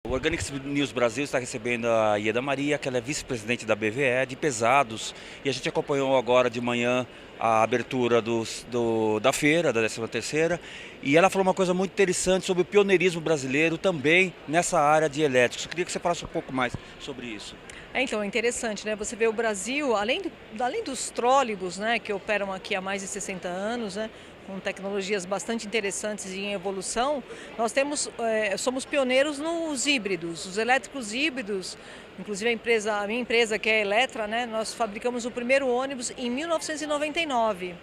O Organics News Brasil está recebendo a Ieda Maria, que ela é vice-presidente da BVE de pesados, e a gente acompanhou agora de manhã a abertura da feira, da 13ª, e ela falou uma coisa muito interessante sobre o pioneirismo brasileiro também nessa área de elétricos. Eu queria que você falasse um pouco mais sobre isso. Então, é interessante, né? Você vê o Brasil, além dos trólebus, né, que operam aqui há mais de 60 anos, né, com tecnologias bastante interessantes e em evolução, nós somos pioneiros nos híbridos, os elétricos híbridos. Inclusive a minha empresa, que é a Eletra, né, nós fabricamos o primeiro ônibus em 1999.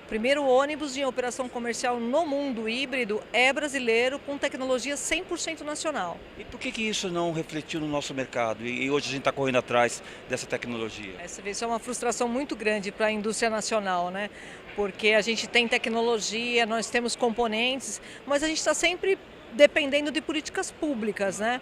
O primeiro ônibus em operação comercial no mundo híbrido é brasileiro, com tecnologia 100% nacional. E por que isso não refletiu no nosso mercado? E hoje a gente está correndo atrás dessa tecnologia? Isso é uma frustração muito grande para a indústria nacional, né? Porque a gente tem tecnologia, nós temos componentes, mas a gente está sempre dependendo de políticas públicas, né?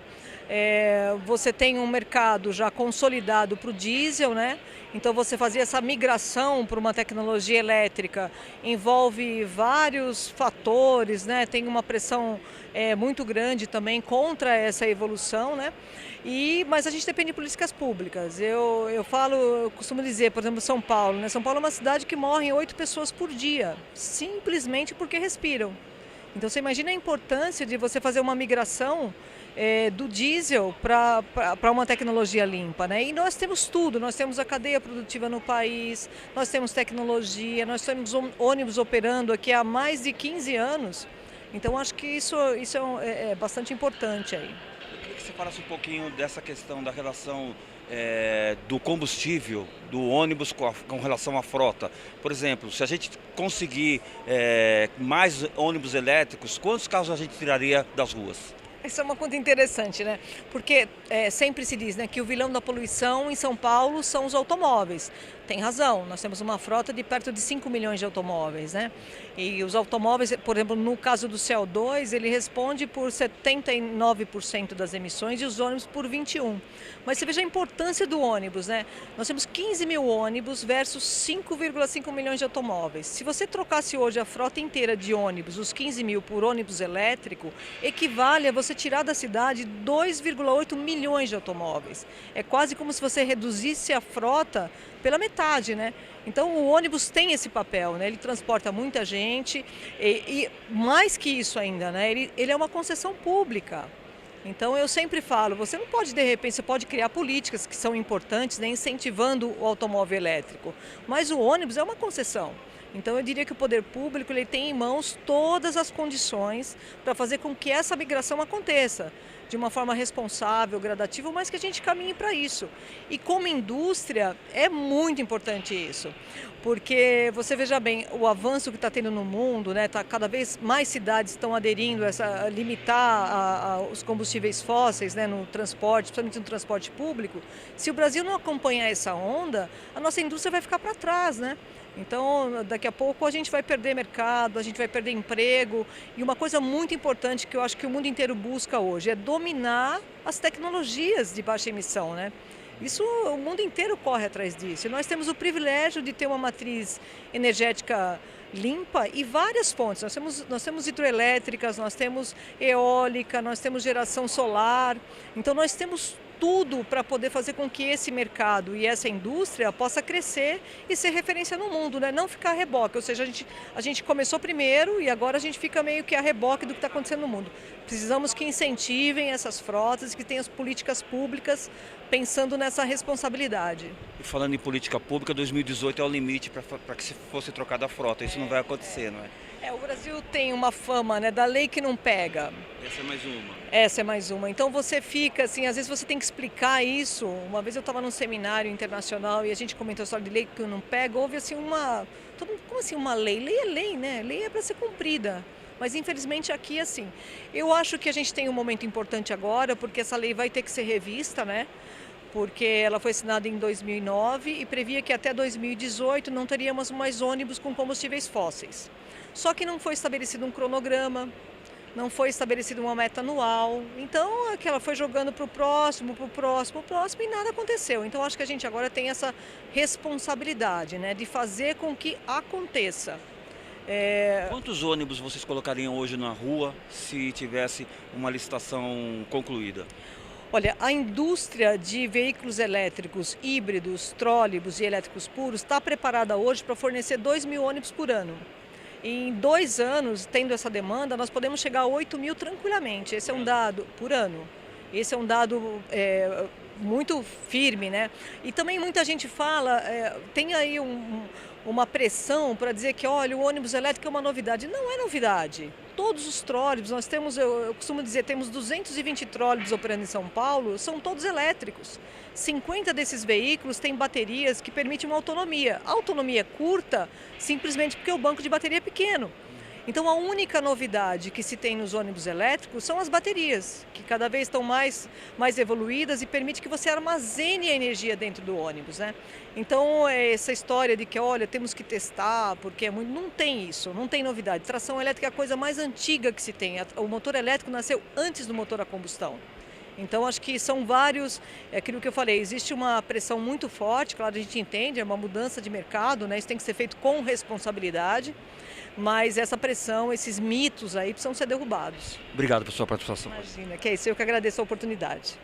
Você tem um mercado já consolidado para o diesel, né? Então você fazer essa migração para uma tecnologia elétrica envolve vários fatores, né? Tem uma pressão muito grande também contra essa evolução, né? Mas a gente depende de políticas públicas. Eu costumo dizer, por exemplo, São Paulo, né? São Paulo é uma cidade que morrem 8 pessoas por dia, simplesmente porque respiram. Então você imagina a importância de você fazer uma migração do diesel para uma tecnologia limpa, né? E nós temos tudo, nós temos a cadeia produtiva no país, nós temos tecnologia, nós temos ônibus operando aqui há mais de 15 anos. Então acho que isso é bastante importante aí. Eu queria que você falasse um pouquinho dessa questão da relação do combustível do ônibus com relação à frota. Por exemplo, se a gente conseguir mais ônibus elétricos, quantos carros a gente tiraria das ruas? Essa é uma conta interessante, né? Porque sempre se diz, né, que o vilão da poluição em São Paulo são os automóveis. Tem razão, nós temos uma frota de perto de 5 milhões de automóveis, né? E os automóveis, por exemplo, no caso do CO2, ele responde por 79% das emissões e os ônibus por 21%. Mas você veja a importância do ônibus, né? Nós temos 15 mil ônibus versus 5,5 milhões de automóveis. Se você trocasse hoje a frota inteira de ônibus, os 15 mil por ônibus elétrico, equivale a você tirar da cidade 2,8 milhões de automóveis. É quase como se você reduzisse a frota pela metade, né? Então o ônibus tem esse papel, né? Ele transporta muita gente e mais que isso ainda, né? Ele é uma concessão pública. Então eu sempre falo, você não pode de repente, você pode criar políticas que são importantes, né, incentivando o automóvel elétrico, mas o ônibus é uma concessão. Então eu diria que o poder público ele tem em mãos todas as condições para fazer com que essa migração aconteça de uma forma responsável, gradativa, mas que a gente caminhe para isso. E como indústria é muito importante isso, porque você veja bem o avanço que está tendo no mundo, né? Cada vez mais cidades estão aderindo a limitar os combustíveis fósseis, né, no transporte, principalmente no transporte público. Se o Brasil não acompanhar essa onda, a nossa indústria vai ficar para trás, né? Então, daqui a pouco a gente vai perder mercado, a gente vai perder emprego. E uma coisa muito importante que eu acho que o mundo inteiro busca hoje é dominar as tecnologias de baixa emissão, né? Isso, o mundo inteiro corre atrás disso. E nós temos o privilégio de ter uma matriz energética limpa e várias fontes. Nós temos hidroelétricas, nós temos eólica, nós temos geração solar. Então nós temos tudo para poder fazer com que esse mercado e essa indústria possa crescer e ser referência no mundo, né? Não ficar a reboque, ou seja, a gente começou primeiro e agora a gente fica meio que a reboque do que está acontecendo no mundo. Precisamos que incentivem essas frotas, que tenham as políticas públicas pensando nessa responsabilidade. E falando em política pública, 2018 é o limite para que se fosse trocada a frota. Isso não vai acontecer, não é? O Brasil tem uma fama, né, da lei que não pega. Essa é mais uma. Essa é mais uma. Então você fica assim, às vezes você tem que explicar isso. Uma vez eu estava num seminário internacional e a gente comentou a história de lei que não pega. Houve assim como assim uma lei? Lei é lei, né? Lei é para ser cumprida. Mas infelizmente aqui assim, eu acho que a gente tem um momento importante agora, porque essa lei vai ter que ser revista, né? Porque ela foi assinada em 2009 e previa que até 2018 não teríamos mais ônibus com combustíveis fósseis. Só que não foi estabelecido um cronograma, não foi estabelecida uma meta anual. Então, ela foi jogando para o próximo e nada aconteceu. Então, acho que a gente agora tem essa responsabilidade, né, de fazer com que aconteça. Quantos ônibus vocês colocariam hoje na rua se tivesse uma licitação concluída? Olha, a indústria de veículos elétricos, híbridos, trólebus e elétricos puros está preparada hoje para fornecer 2.000 ônibus por ano. Em 2 anos, tendo essa demanda, nós podemos chegar a 8.000 tranquilamente. Esse é um dado por ano. Esse é um dado muito firme, né? E também muita gente fala, tem aí uma pressão para dizer que, olha, o ônibus elétrico é uma novidade. Não é novidade. Todos os trólebus, nós temos, eu costumo dizer, temos 220 trólebus operando em São Paulo, são todos elétricos. 50 desses veículos têm baterias que permitem uma autonomia. A autonomia é curta, simplesmente porque o banco de bateria é pequeno. Então, a única novidade que se tem nos ônibus elétricos são as baterias, que cada vez estão mais evoluídas e permite que você armazene a energia dentro do ônibus, né? Então, essa história de que, olha, temos que testar, porque é muito... Não tem isso, não tem novidade. Tração elétrica é a coisa mais antiga que se tem. O motor elétrico nasceu antes do motor a combustão. Então, acho que são vários, é aquilo que eu falei, existe uma pressão muito forte, claro, a gente entende, é uma mudança de mercado, né? Isso tem que ser feito com responsabilidade, mas essa pressão, esses mitos aí precisam ser derrubados. Obrigado pela sua participação. Imagina, que é isso, eu que agradeço a oportunidade.